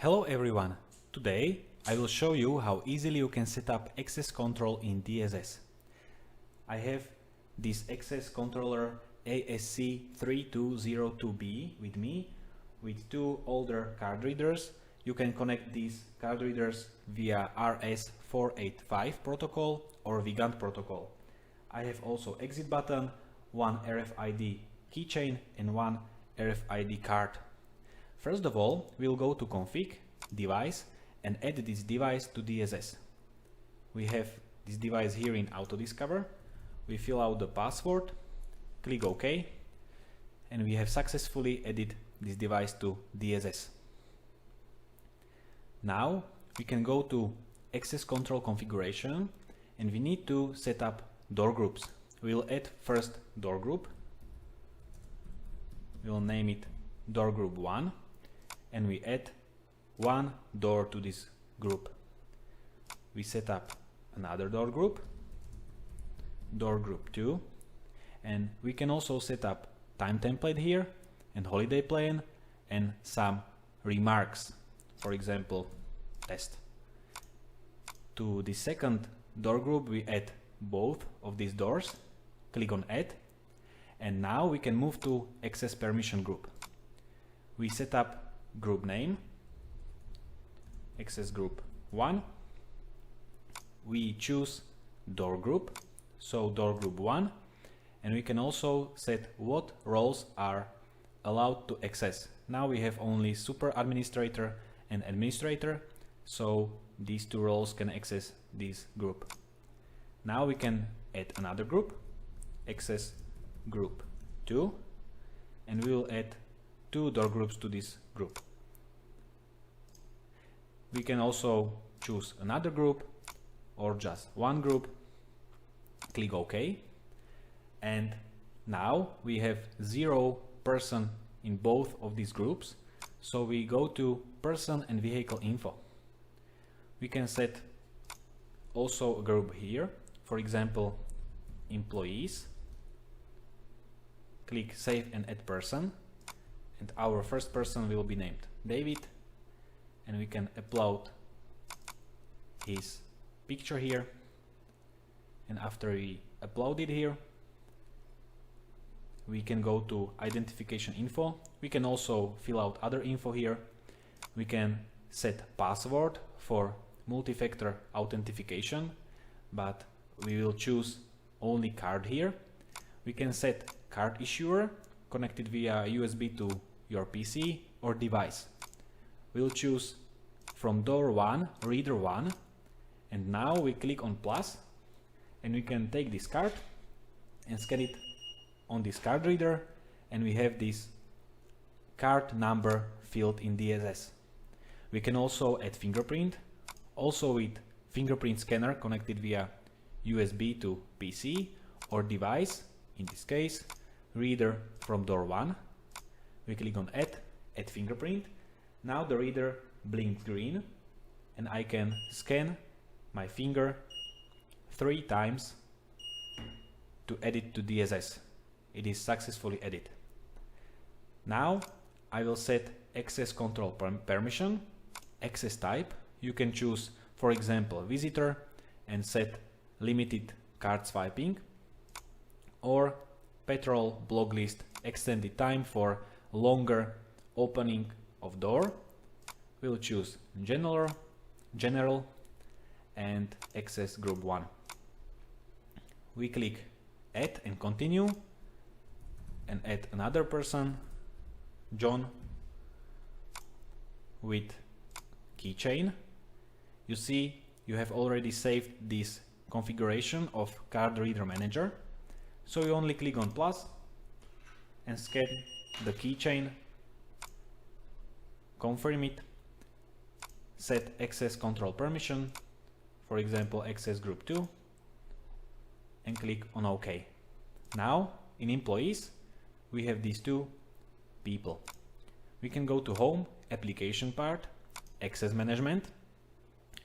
Hello everyone! Today I will show you how easily you can set up access control in DSS. I have this access controller ASC3202B with me with two older card readers. You can connect these card readers via RS485 protocol or Vigant protocol. I have also exit button, one RFID keychain and one RFID card. First of all, we'll go to config, device, and add this device to DSS. We have this device here in auto discover. We fill out the password, click OK, and we have successfully added this device to DSS. Now we can go to access control configuration and we need to set up door groups. We'll add first door group. We'll name it door group 1 and we add one door to this group. We set up another door group 2, and we can also set up time template here and holiday plan and some remarks, for example test. To the second door group we add both of these doors, click on add, and now we can move to access permission group. We set up group name, access group 1, we choose door group, so door group 1, and we can also set what roles are allowed to access. Now we have only super administrator and administrator, so these two roles can access this group. Now we can add another group, access group 2, and we will add two door groups to this group. We can also choose another group or just one group, click OK, and now we have 0 person in both of these groups, so we go to person and vehicle info. We can set also a group here, for example employees, click save and add person, and our first person will be named David, and we can upload his picture here, and after we upload it here we can go to identification info. We can also fill out other info here. We can set password for multi-factor authentication, but we will choose only card here. We can set card issuer connected via USB to your PC or device. We'll choose from door 1, reader 1, and now we click on plus and we can take this card and scan it on this card reader, and we have this card number field in DSS. We can also add fingerprint, also with fingerprint scanner connected via USB to PC or device, in this case reader from door 1. We click on add fingerprint. Now the reader blinks green and I can scan my finger 3 times to add it to DSS. It is successfully added. Now I will set access control permission, access type. You can choose, for example, visitor and set limited card swiping, or patrol block list extended time for longer opening of door. We'll choose general and access group 1. We click add and continue and add another person, John, with keychain. You see you have already saved this configuration of card reader manager, so you only click on plus and scan the keychain, confirm it, set access control permission, for example access group 2, and click on OK. Now in employees we have these two people. We can go to home, application part, access management,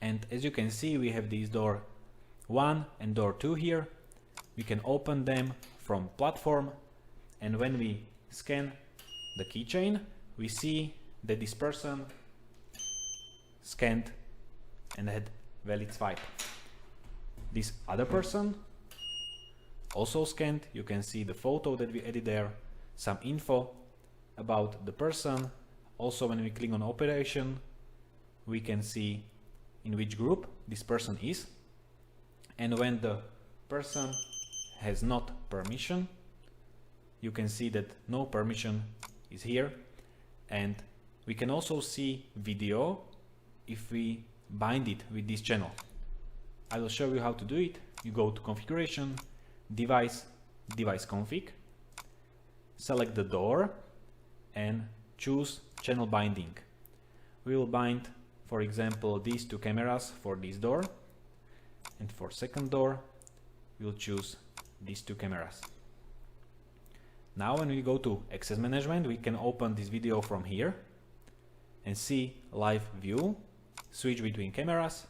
and as you can see we have these door 1 and door 2 here. We can open them from platform, and when we scan the keychain we see that this person scanned and had valid swipe. This other person also scanned. You can see the photo that we added there, some info about the person. Also, when we click on operation, we can see in which group this person is. And when the person has not permission, you can see that no permission is here. And we can also see video if we bind it with this channel. I will show you how to do it. You go to configuration, device config, select the door and choose channel binding. We will bind, for example, these two cameras for this door, and for second door we'll choose these two cameras. Now when we go to access management, we can open this video from here and see live view, switch between cameras.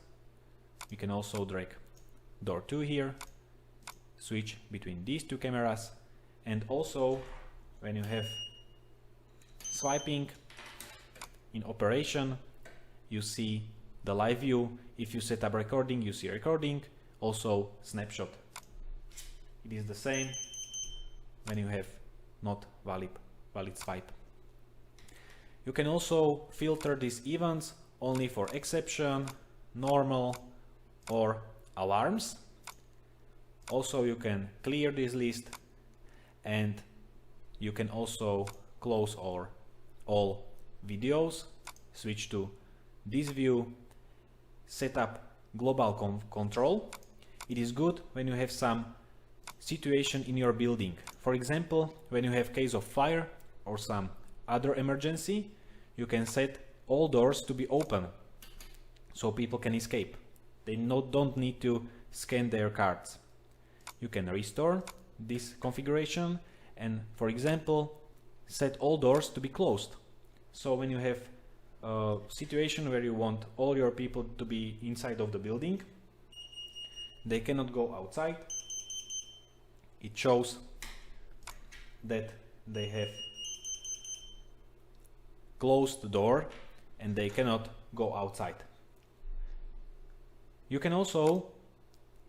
We can also drag door 2 here, switch between these two cameras, and also when you have swiping in operation, you see the live view. If you set up recording, you see recording, also snapshot. It is the same when you have not valid swipe. You can also filter these events only for exception, normal, or alarms. Also, you can clear this list, and you can also close all videos, switch to this view, set up global control. It is good when you have some situation in your building. For example, when you have case of fire or some other emergency, you can set all doors to be open so people can escape. They don't need to scan their cards. You can restore this configuration and, for example, set all doors to be closed. So when you have a situation where you want all your people to be inside of the building, they cannot go outside, it shows that they have closed the door and they cannot go outside. You can also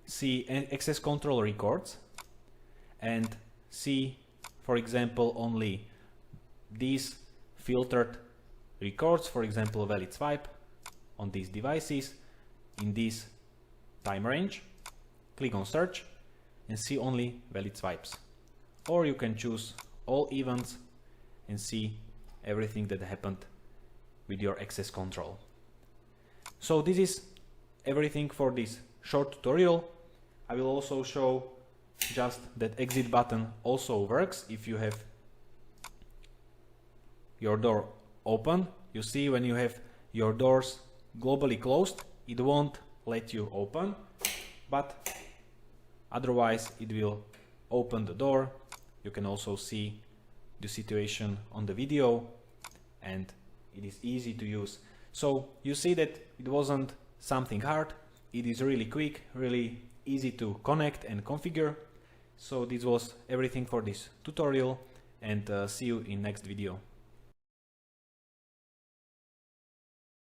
see access control records and see, for example, only these filtered records, for example, valid swipe on these devices in this time range. Click on search and see only valid swipes. Or you can choose all events and see everything that happened with your access control. So this is everything for this short tutorial. I will also show just that exit button also works if you have your door open. You see, when you have your doors globally closed, it won't let you open, but otherwise it will open the door. You can also see the situation on the video and it is easy to use. So you see that it wasn't something hard. It is really quick, really easy to connect and configure. So this was everything for this tutorial, and see you in next video.